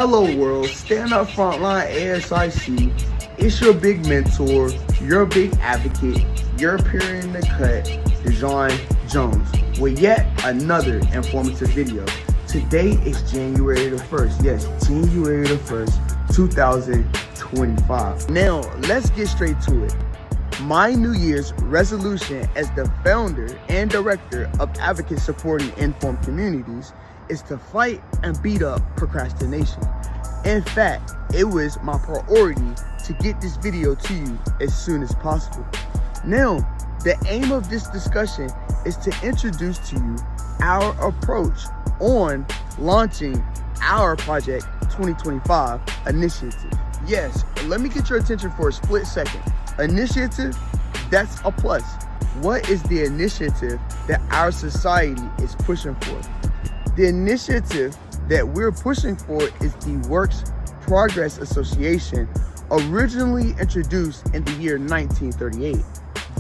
Hello world, stand up frontline ASIC. It's your big mentor, your big advocate, your peer in the cut, Dejon Jones, with yet another informative video. Today is January the 1st. Yes, January the 1st, 2025. Now, let's get straight to it. My New Year's resolution as the founder and director of Advocates Supporting Informed Communities is to fight and beat up procrastination. In fact, it was my priority to get this video to you as soon as possible. Now, the aim of this discussion is to introduce to you our approach on launching our Project 2025 initiative. Yes, let me get your attention for a split second. Initiative, that's a plus. What is the initiative that our society is pushing for? The initiative that we're pushing for is the Works Progress Association, originally introduced in the year 1938.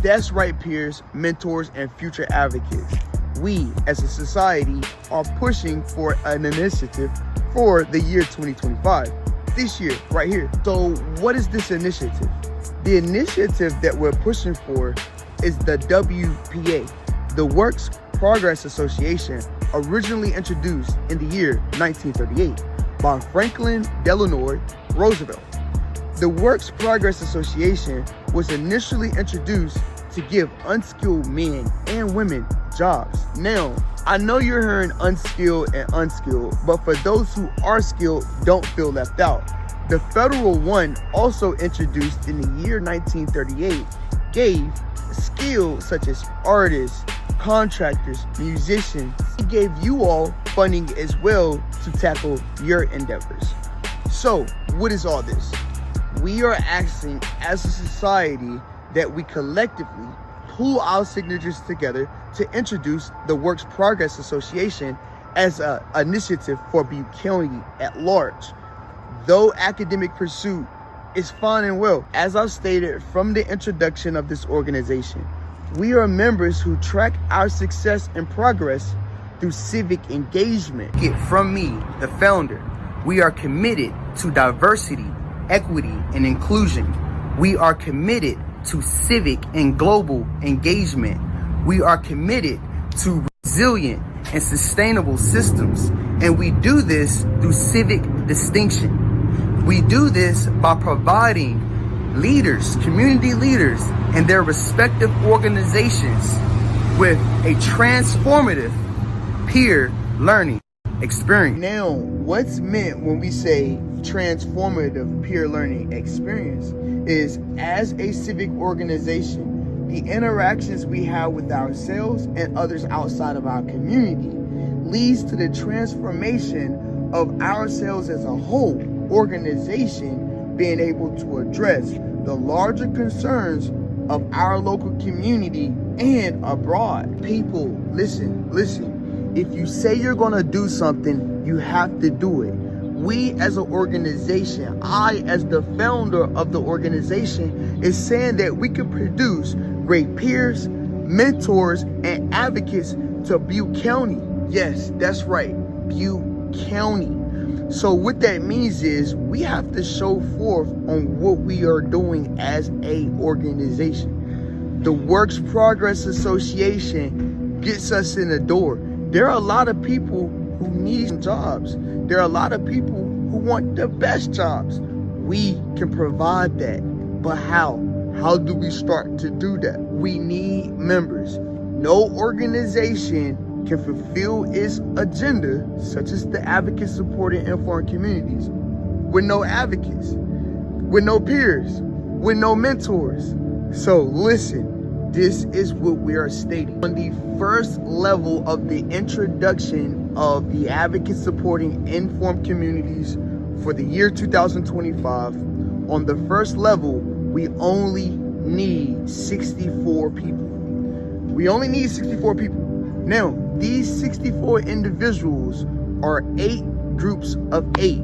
That's right, peers, mentors, and future advocates. We, as a society, are pushing for an initiative for the year 2025. This year, right here. So what is this initiative? The initiative that we're pushing for is the WPA, the Works Progress Association, originally introduced in the year 1938 by Franklin Delano Roosevelt. The Works Progress Association was initially introduced to give unskilled men and women jobs. Now, I know you're hearing unskilled and unskilled, but for those who are skilled, don't feel left out. The federal one, also introduced in the year 1938, gave skills such as artists, contractors, musicians. It gave you all funding as well to tackle your endeavors. So, what is all this? We are asking as a society that we collectively pull our signatures together to introduce the Works Progress Association as an initiative for Butte County at large. Though academic pursuit is fine and well, as I've stated from the introduction of this organization, we are members who track our success and progress through civic engagement. From me, the founder, we are committed to diversity, equity, and inclusion. We are committed to civic and global engagement. We are committed to resilient and sustainable systems, and we do this through civic distinction. We do this by providing leaders, community leaders, and their respective organizations with a transformative peer learning experience. Now, what's meant when we say transformative peer learning experience is, as a civic organization, the interactions we have with ourselves and others outside of our community leads to the transformation of ourselves as a whole organization, being able to address the larger concerns of our local community and abroad. People, listen. If you say you're gonna do something, you have to do it. We as an organization, I as the founder of the organization, is saying that we can produce great peers, mentors, and advocates to Butte County. Yes, that's right, Butte County. So what that means is we have to show forth on what we are doing as a organization. The Works Progress Association gets us in the door. There are a lot of people who need jobs. There are a lot of people who want the best jobs. We can provide that, but how? How do we start to do that? We need members. No organization can fulfill its agenda, such as the Advocates Supporting Informed Communities, with no advocates, with no peers, with no mentors. So listen, this is what we are stating. On the first level of the introduction of the Advocates Supporting Informed Communities for the year 2025, on the first level, we only need 64 people. We only need 64 people. Now, these 64 individuals are 8 groups of 8.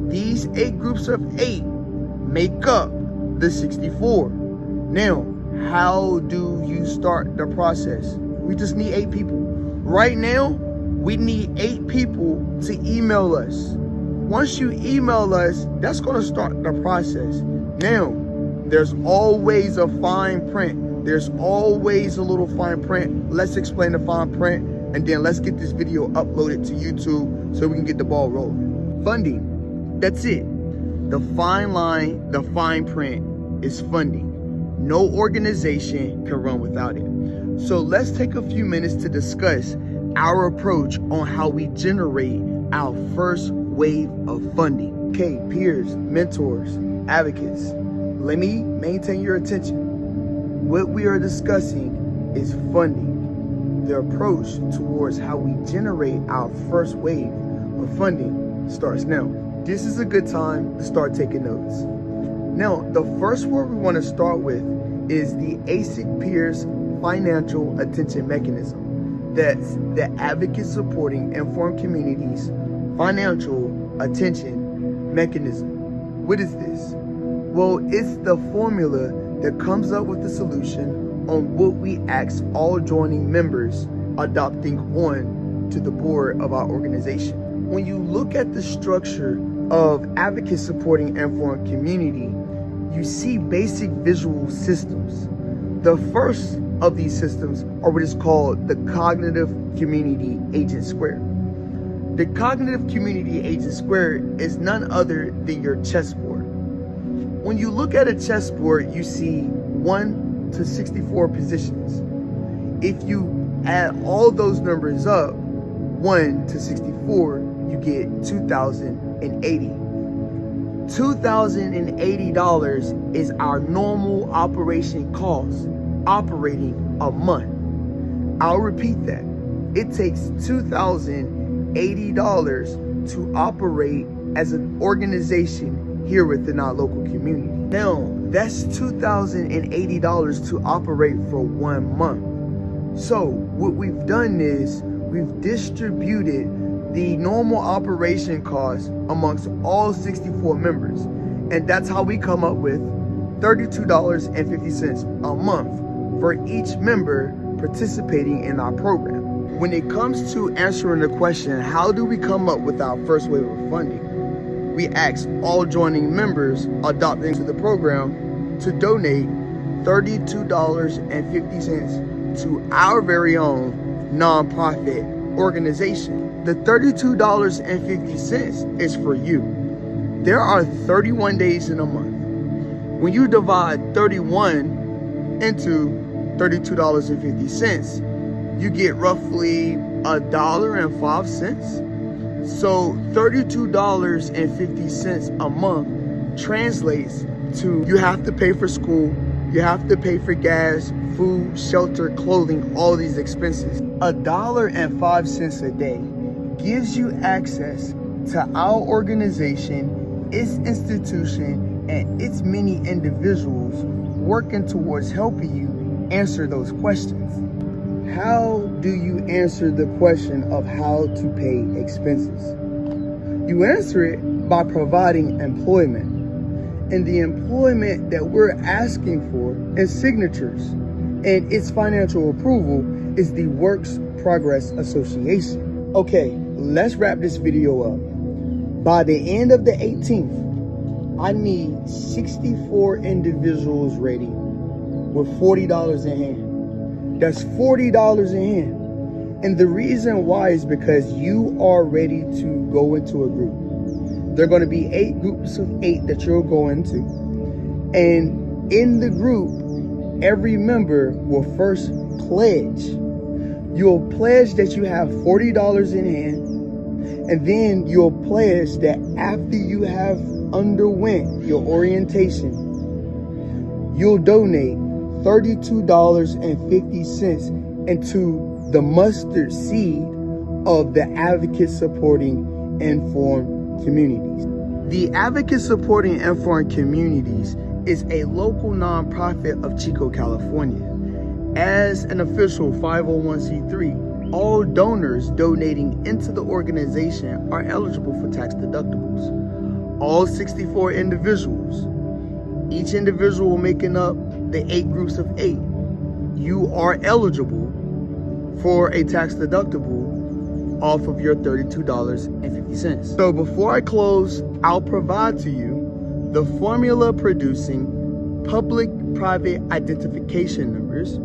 These 8 groups of 8 make up the 64. Now, how do you start the process? We just need 8 people. Right now, we need 8 people to email us Once you email us, that's going to start the process. Now, there's always a fine print. There's always a little fine print. Let's explain the fine print, and then let's get this video uploaded to YouTube so we can get the ball rolling. Funding, that's it. The fine line, the fine print is funding. No organization can run without it. So let's take a few minutes to discuss our approach on how we generate our first wave of funding. Okay, peers, mentors, advocates, let me maintain your attention. What we are discussing is funding. The approach towards how we generate our first wave of funding starts now. This is a good time to start taking notes. Now, the first word we want to start with is the ASIC Peers Financial Attention Mechanism. That's the Advocate Supporting Informed Communities Financial Attention Mechanism. What is this? Well, it's the formula that comes up with the solution on what we ask all joining members adopting on to the board of our organization. When you look at the structure of Advocate Supporting Informed Community, you see basic visual systems. The first of these systems are what is called the Cognitive Community Agent Square. The Cognitive Community Agent Square is none other than your chessboard. When you look at a chessboard, you see 1 to 64 positions. If you add all those numbers up, 1 to 64, you get 2,080. $2,080 is our normal operation cost operating a month. I'll repeat that. It takes $2,080 to operate as an organization here within our local community. Now, that's $2,080 to operate for 1 month. So what we've done is we've distributed the normal operation costs amongst all 64 members. And that's how we come up with $32.50 a month for each member participating in our program. When it comes to answering the question, how do we come up with our first wave of funding? We ask all joining members adopting to the program to donate $32.50 to our very own nonprofit organization. The $32.50 is for you. There are 31 days in a month. When you divide 31 into $32.50, you get roughly $1.05. So $32.50 a month translates to you have to pay for school, you have to pay for gas, food, shelter, clothing, all these expenses. $1.05 a day gives you access to our organization, its institution, and its many individuals working towards helping you answer those questions. How do you answer the question of how to pay expenses? You answer it by providing employment. And the employment that we're asking for is signatures, and its financial approval is the Works Progress Association. Okay, let's wrap this video up. By the end of the 18th, I need 64 individuals ready with $40 in hand. That's $40 in hand. And the reason why is because you are ready to go into a group. There are going to be 8 groups of 8 that you'll go into. And in the group, every member will first pledge. You'll pledge that you have $40 in hand. And then you'll pledge that after you have underwent your orientation, you'll donate $32.50 into the mustard seed of the Advocate Supporting Informed Communities. The Advocate Supporting Informed Communities is a local nonprofit of Chico, California. As an official 501c3, all donors donating into the organization are eligible for tax deductibles. All 64 individuals, each individual making up the 8 groups of 8, you are eligible for a tax deductible off of your $32.50. 50 cents. So before I close, I'll provide to you the formula producing public-private identification numbers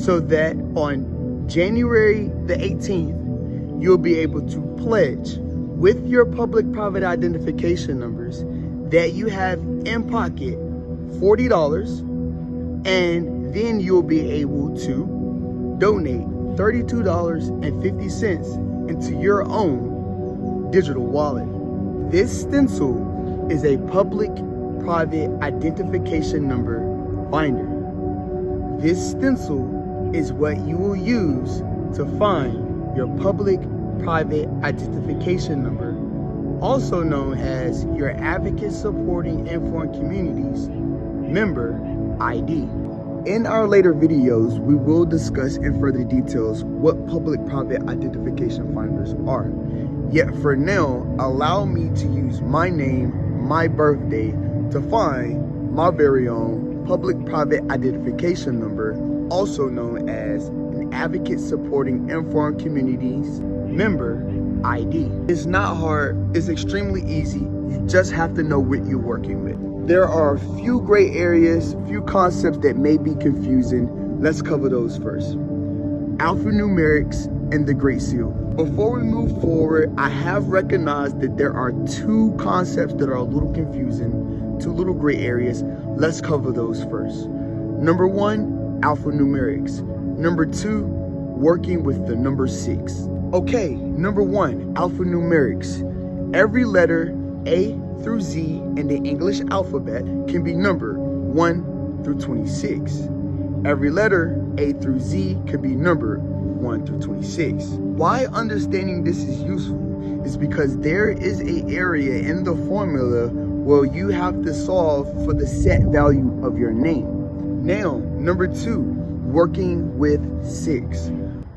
so that on January the 18th, you'll be able to pledge with your public-private identification numbers that you have in pocket $40, and then you'll be able to donate $32.50 into your own digital wallet. This stencil is a public-private identification number binder. This stencil is what you will use to find your public-private identification number, also known as your Advocate Supporting Informed Communities member ID. In our later videos, we will discuss in further details what public-private identification finders are. Yet for now, allow me to use my name, my birthday, to find my very own public-private identification number, also known as an Advocate Supporting Informed Communities member ID. It's not hard, it's extremely easy. You just have to know what you're working with. There are a few gray areas, few concepts that may be confusing. Let's cover those first. Alphanumerics and the Great Seal. Before we move forward, I have recognized that there are two concepts that are a little confusing, two little gray areas. Let's cover those first. Number one, alphanumerics. Number two, working with the number 6. Okay, number one, alphanumerics. Every letter A through Z in the English alphabet can be numbered 1 through 26. Every letter A through Z can be numbered 1 through 26. Why understanding this is useful is because there is an area in the formula where you have to solve for the set value of your name. Now, number two, working with 6.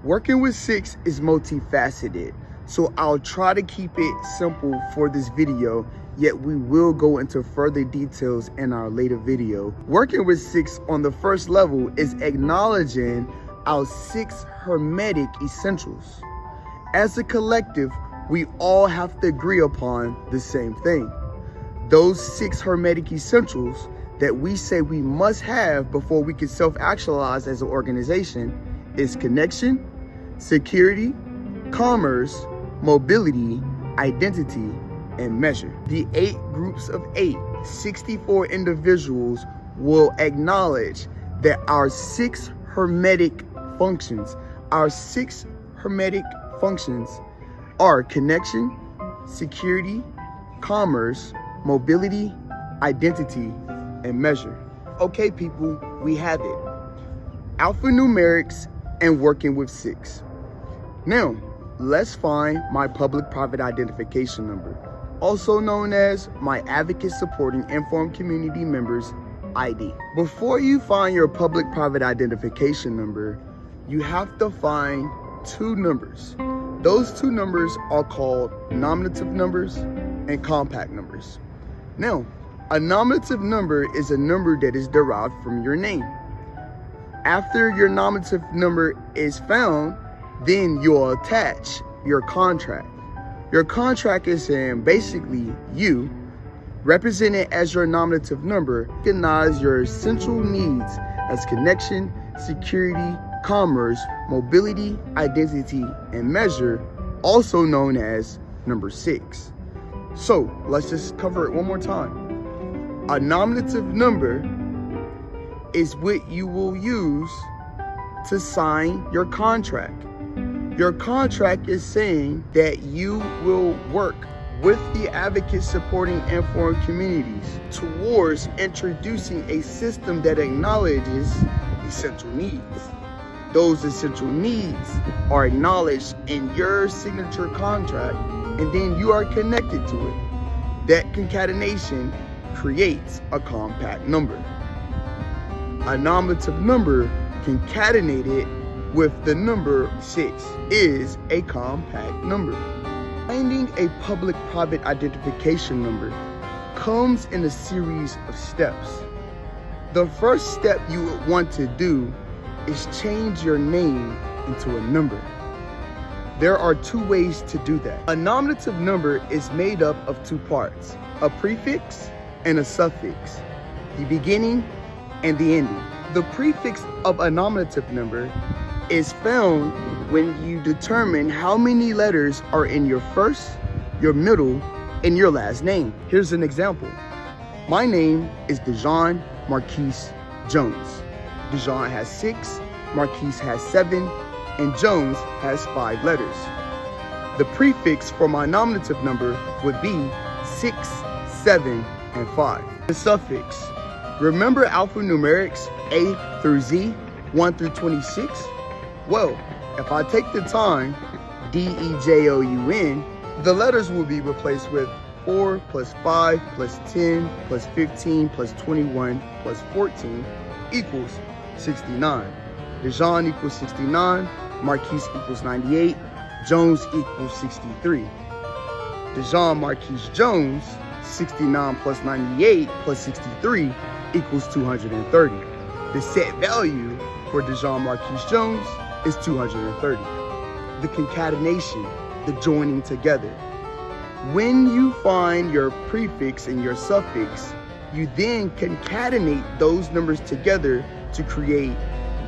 Working with 6 is multifaceted, so I'll try to keep it simple for this video, yet we will go into further details in our later video. Working with 6 on the first level is acknowledging our 6 hermetic essentials. As a collective, we all have to agree upon the same thing. Those 6 hermetic essentials that we say we must have before we can self-actualize as an organization is connection, security, commerce, mobility, identity, and measure. The 8 groups of 8, 64 individuals will acknowledge that our 6 hermetic functions, are connection, security, commerce, mobility, identity, and measure. Okay, people, we have it. Alphanumerics and working with 6. Now, let's find my public-private identification number, also known as my Advocate Supporting Informed Community Members ID. Before you find your public-private identification number, you have to find 2 numbers. Those 2 numbers are called nominative numbers and compact numbers. Now, a nominative number is a number that is derived from your name. After your nominative number is found, then you'll attach your contract. Your contract is saying basically you, represented as your nominative number, recognize your essential needs as connection, security, commerce, mobility, identity, and measure, also known as number 6. So let's just cover it one more time. A nominative number is what you will use to sign your contract. Your contract is saying that you will work with the Advocate Supporting Informed Communities towards introducing a system that acknowledges essential needs. Those essential needs are acknowledged in your signature contract, and then you are connected to it. That concatenation creates a compact number. A nominative number concatenated with the number 6 is a compact number. Finding a public-private identification number comes in a series of steps. The first step you would want to do is change your name into a number. There are two ways to do that. A nominative number is made up of two parts, a prefix and a suffix, the beginning and the ending. The prefix of a nominative number is found when you determine how many letters are in your first, your middle, and your last name. Here's an example. My name is Dejon Marquise Jones. Dejon has 6, Marquise has 7, and Jones has 5 letters. The prefix for my nominative number would be 6, 7, and 5. The suffix. Remember alphanumerics A through Z, 1 through 26? Well, if I take the time, DEJOUN, the letters will be replaced with 4 plus 5 plus 10 plus 15 plus 21 plus 14 equals 69. Dejon equals 69, Marquise equals 98, Jones equals 63. Dejon Marquise Jones, 69 plus 98 plus 63 equals 230. The set value for Dejon Marquise Jones is 230. The concatenation, the joining together. When you find your prefix and your suffix, you then concatenate those numbers together to create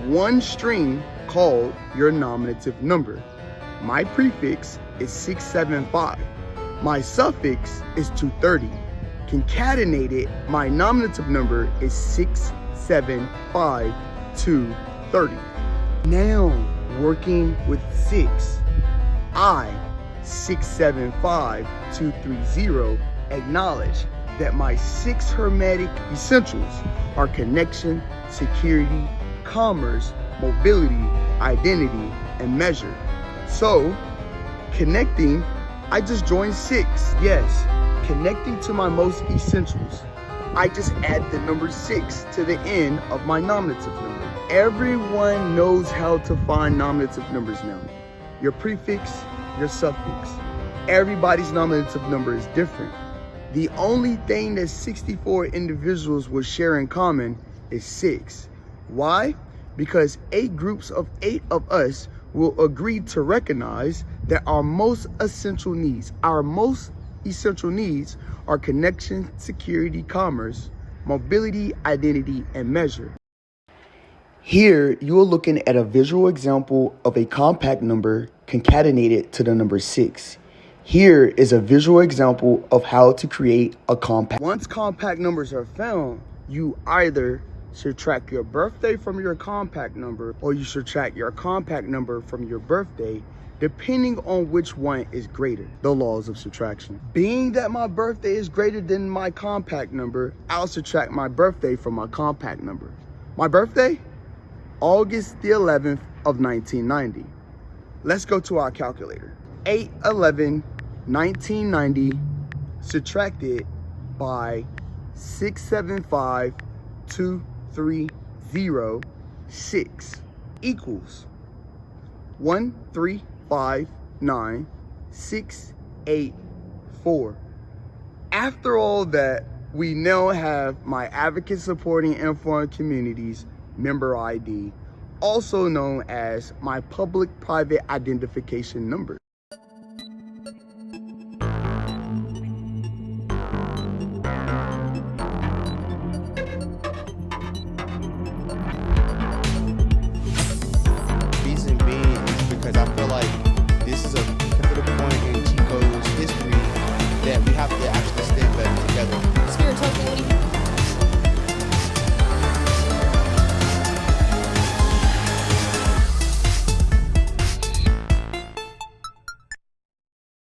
one string called your nominative number. My prefix is 675. My suffix is 230. Concatenated, my nominative number is 675 230. Now, working with 6, I, 675 230, acknowledge that my 6 hermetic essentials are connection, security, commerce, mobility, identity, and measure. So, connecting, I just joined 6. Yes, connecting to my most essentials. I just add the number 6 to the end of my nominative number. Everyone knows how to find nominative numbers now. Your prefix, your suffix. Everybody's nominative number is different. The only thing that 64 individuals will share in common is 6. Why? Because 8 groups of 8 of us will agree to recognize that our most essential needs are connection, security, commerce, mobility, identity, and measure. Here, you are looking at a visual example of a compact number concatenated to the number 6. Here is a visual example of how to create a compact. Once compact numbers are found, you either subtract your birthday from your compact number, or you subtract your compact number from your birthday, depending on which one is greater. The laws of subtraction. Being that my birthday is greater than my compact number, I'll subtract my birthday from my compact number. My birthday? August the 11th of 1990. Let's go to our calculator. 8/11/1990 subtracted by 675,230 equals 1359684. After all that, we now have my Advocate Supporting Informed Communities member ID, also known as my public private identification number.